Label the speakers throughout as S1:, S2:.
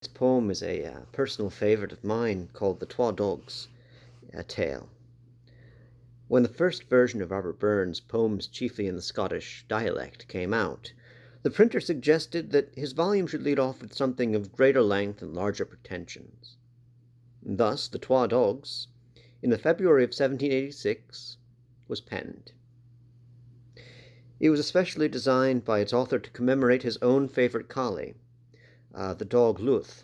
S1: This poem is a personal favourite of mine called the Twa Dogs tale. When the first version of Robert Burns' poems, chiefly in the Scottish dialect, came out, the printer suggested that his volume should lead off with something of greater length and larger pretensions. Thus, the Twa Dogs, in the February of 1786, was penned. It was especially designed by its author to commemorate his own favourite collie, the dog Luth,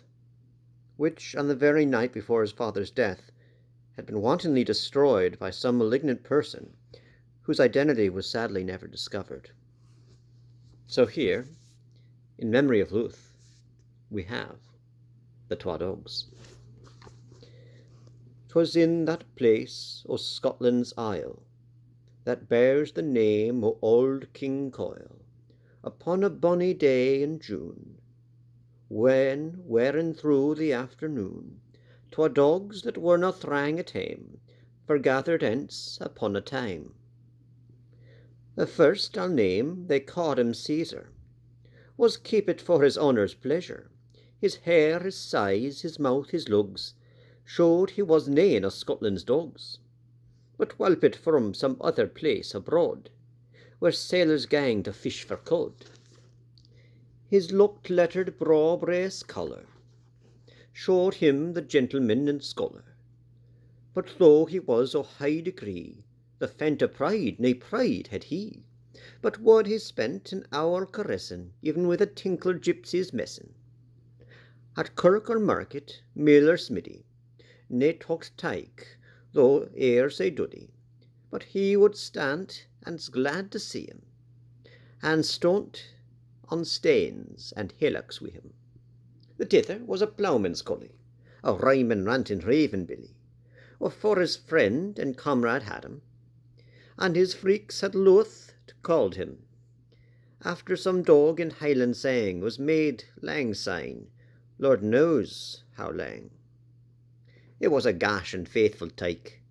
S1: which, on the very night before his father's death, had been wantonly destroyed by some malignant person whose identity was sadly never discovered. So here, in memory of Luth, we have the Twa Dogs. 'Twas in that place o' Scotland's isle that bears the name o' auld King Coil, upon a bonny day in June, when, wearin thro the afternoon, Twa dogs that werena thrang at hame, forgather'd ance upon a time. The first I'll name, they ca'd him Caesar, was keepit for his honour's pleasure. His hair, his size, his mouth, his lugs, showed he was nane o' Scotland's dogs, but whalpit from some other place abroad, where sailors gang to fish for cod. His looked lettered braw brace colour showed him the gentleman and scholar, but though he was o' high degree, the fient o' pride, nae pride had he, but wad he spent an hour caressin, even with a tinkler gypsies messin. At kirk or market, mill or smiddy, nae talked tyke, though e'er sae duddy, but he would stand and's glad to see him, and stont on stanes and hillocks wi' him. The tither was a ploughman's collie, a rhymin' rantin' raven billy, wha for his friend and comrade had him, and his freaks had loath to called him. After some dog in Highland sang was made lang syne, Lord knows how lang. It was a gash and faithful tyke,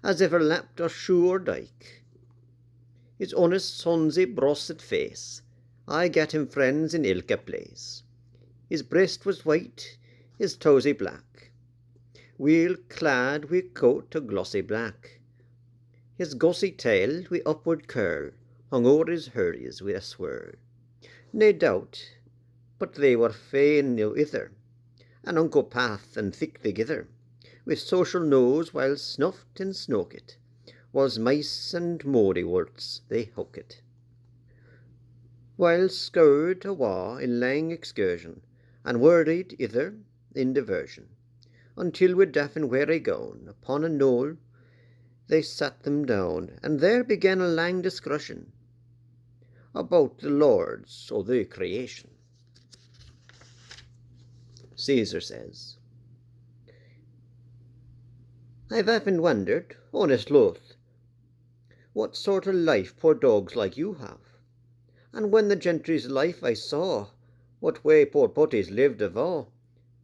S1: as ever lapped or shoe or dyke. His honest sonsy brosset face, I gat him friends in ilka place. His breast was white, his toesy black, weel clad wi' coat o' glossy black. His gossy tail wi' upward curl hung o'er his hurries wi' a swirl. Nae doubt but they were fain o' ither, an unco path and thick thegither, wi' social nose while snuffed and snokit, was mice and mouldyworts they hookit. While scoured awa in lang excursion, and worried ither in diversion, until wi' deaf and weary gown, upon a knoll they sat them down, and there began a lang discussion about the lords o' the creation. Caesar says, I've often wondered, honest Luth, what sort of life poor dogs like you have, and when the gentry's life I saw, what way poor putties lived ava.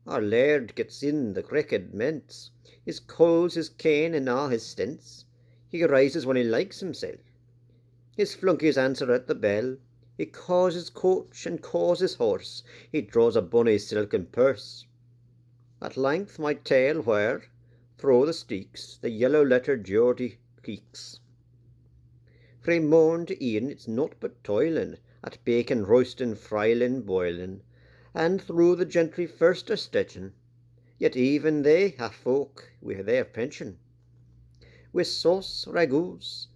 S1: Our laird gets in the cricket ments, his coals, his cane, and a' his stents. He rises when he likes himself. His flunkies answer at the bell. He caws his coach and caws his horse. He draws a bonny silken purse. At length my tail where, thro the steeks, the yellow-lettered Geordie creaks. Frae morn to e'en it's naught but toilin', at bacon roastin', frylin', boilin', and through the gentry first are stretchin', yet even they have folk wi' their pension, wi' sauce, ragouts,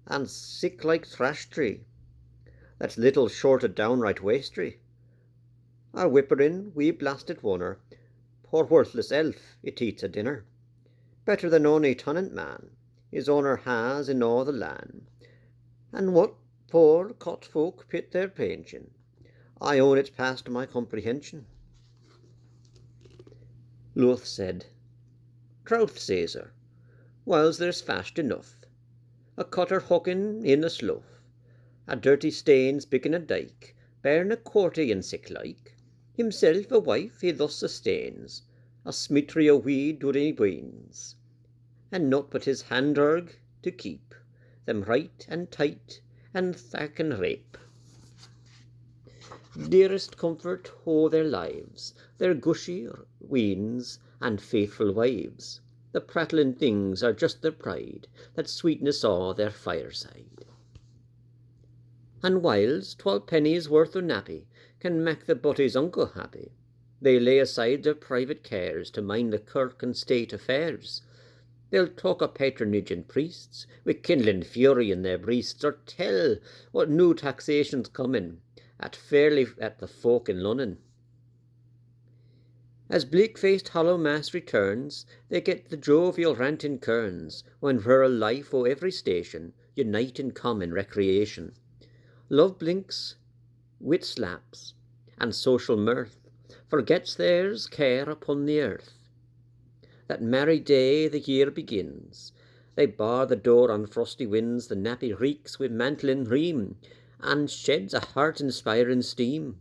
S1: and sic like trashtry, that's little short of downright wastery. Our whipperin' wee blasted wonner, poor worthless elf, it eats a dinner, better than ony tenant man his honour has in all the land, and what poor cot folk pit their pension, I own it's past my comprehension. Luth said, Troth, Caesar, whiles there's fast enough, a cutter hooking in a slough, a dirty stains picking a dyke, bearing a quarty and sick like, himself a wife he thus sustains, a smitry o' wee durry weans, and naught but his handurg to keep them right and tight and thack and rape. dearest comfort o' their lives, their gushy weans and faithful wives. The prattling things are just their pride, that sweetness o' their fireside. And whiles 12 pennies worth o' nappy can mak the butty's uncle happy, they lay aside their private cares to mind the kirk and state affairs. They'll talk o' patronage and priests, with kindling fury in their breasts, or tell what new taxation's comin' at the folk in Lunnon. As bleak-faced hollow mass returns, they get the jovial ranting kerns, when rural life o' every station unite in common recreation. Love blinks, wit slaps, and social mirth forgets there's care upon the earth. That merry day the year begins, they bar the door on frosty winds, the nappy reeks with mantling ream, and sheds a heart-inspiring steam.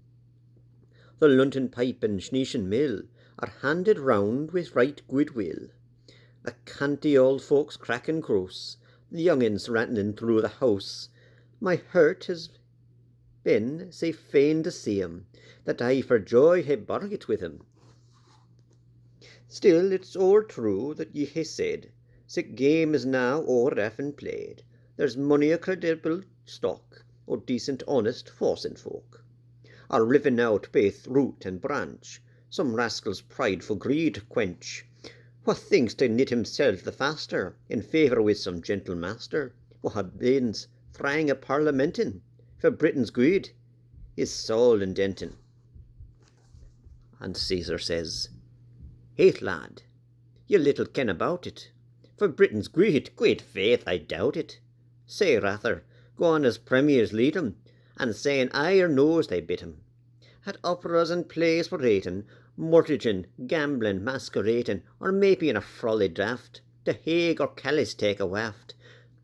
S1: The London pipe and Sneeshin mill are handed round with right goodwill. The canty old folks crack and crouse, the young'uns rattling through the house. My heart has been sae fain to see 'em, that I for joy hae burgit with 'em. Still it's o'er true that ye hae said, sic game is now o'er effin played. There's mony a credible stock o' decent honest forcing folk are riven out baith root and branch, some rascal's prideful greed to quench, wha thinks to knit himself the faster in favour with some gentle master, wha bins thrang a parliamentin' for Britain's good is Saul and Denton. And Caesar says, "Haith, lad, you little ken about it. For Britain's good, great faith, I doubt it. Say rather, go on as premiers lead 'em, and say an eye or nose they bit 'em. At operas and plays for rating, mortgaging, gambling, masquerading, or maybe in a frolic draft, to Hague or Calais take a waft,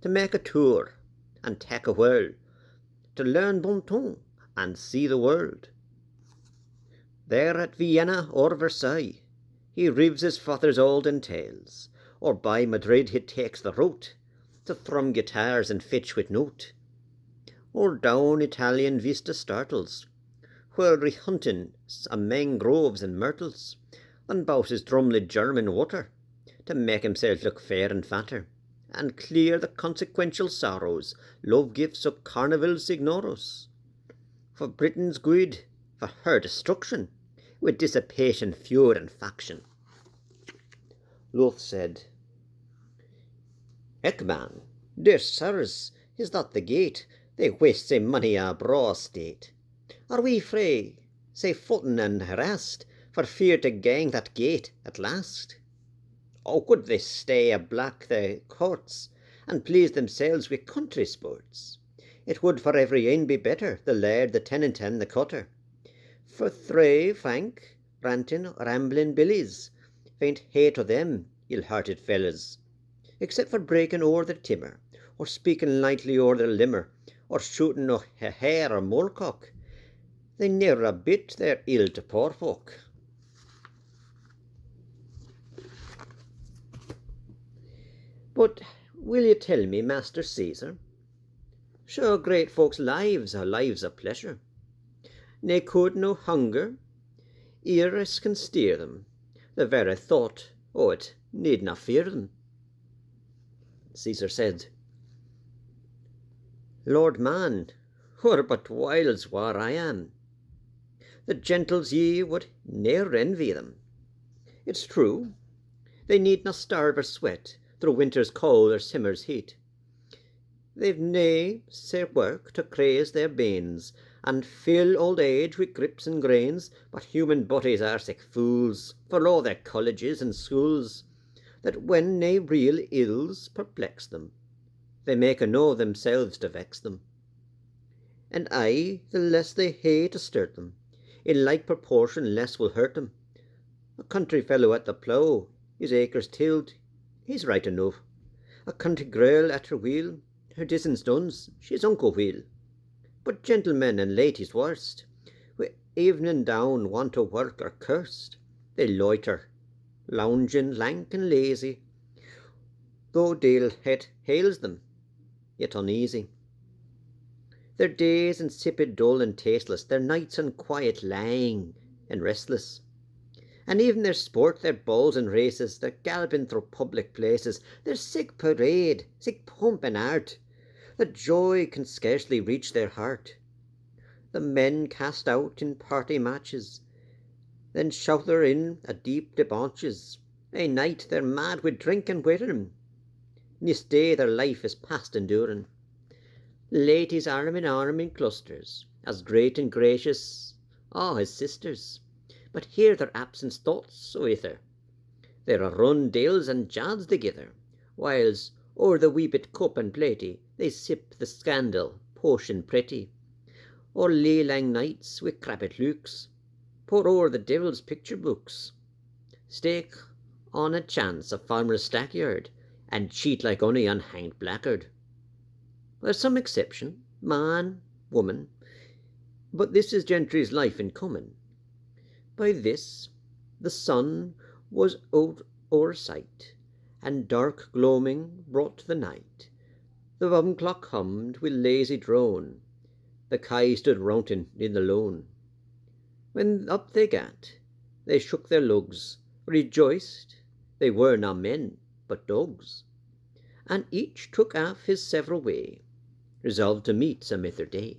S1: to make a tour, and take a whirl, to learn bon ton, and see the world. There at Vienna or Versailles, he rives his father's olden tales, or by Madrid he takes the route, to thrum guitars and fetch with note, or down Italian vista startles, where hunting amang groves and myrtles, and bout his drumled German water, to make himself look fair and fatter, and clear the consequential sorrows love gifts of carnivals ignoros. For Britain's good, for her destruction, with dissipation, feud, and faction." Luth said, "Ekman, dear sirs, is that the gate? They waste sae money a braw state. Are we frae sae futten and harassed, for fear to gang that gate at last? Oh, could they stay a black the courts, and please themselves with country sports? It would for every ane be better, the laird, the tenant, and the cutter. For thray, fank, ranting, rambling billies, faint hate o' them, ill-hearted fellas, except for breaking o'er the timmer, or speaking lightly o'er the limmer, or shooting o' a hare or moorcock. They ne'er a bit their ill to poor folk." "But will you tell me, Master Caesar, sure great folks' lives are lives of pleasure. Nae could no hunger, ears can steer them, the very thought o' it need not fear them." Caesar said, "Lord man, were but whiles where I am, the gentles ye would ne'er envy them. It's true, they need not starve or sweat through winter's cold or summer's heat. They've nae sae work to craze their banes, and fill old age with grips and grains, but human bodies are sic fools, for all their colleges and schools, that when nae real ills perplex them, they make a know themselves to vex them. And aye, the less they hae to sturt them, in like proportion less will hurt them. A country fellow at the plough, his acres tilled, he's right enough. A country girl at her wheel, her distance done, she's unco weel. But gentlemen and ladies worst, wi' evening down want o' work are cursed. They loiter, lounging lank and lazy, though deil het hails them, yet uneasy. Their days insipid, dull, and tasteless, their nights unquiet, lang and restless. And even their sport, their balls and races, their galloping through public places, their sick parade, sick pomp and art, the joy can scarcely reach their heart. The men cast out in party matches, then shouther in at deep debauches. A night they're mad with drink and wearin, this day their life is past enduring. Ladies arm in arm in clusters, as great and gracious, as sisters. But here their absence thoughts o' ither. They're a run dales and jads thegither, whiles o'er the weepit cup and platy they sip the scandal potion pretty. Or lay lang nights wi' crabbit looks, pore o'er the devil's picture books, stake on a chance of farmer's stackyard, and cheat like ony unhanged blackguard. There's some exception, man, woman, but this is gentry's life in common. By this the sun was out o'er sight, and dark gloaming brought the night. The bum clock hummed with lazy drone, the kye stood rounting in the lone. When up they gat, they shook their lugs, rejoiced they were na men but dogs, and each took aff his several way, resolved to meet some ither day.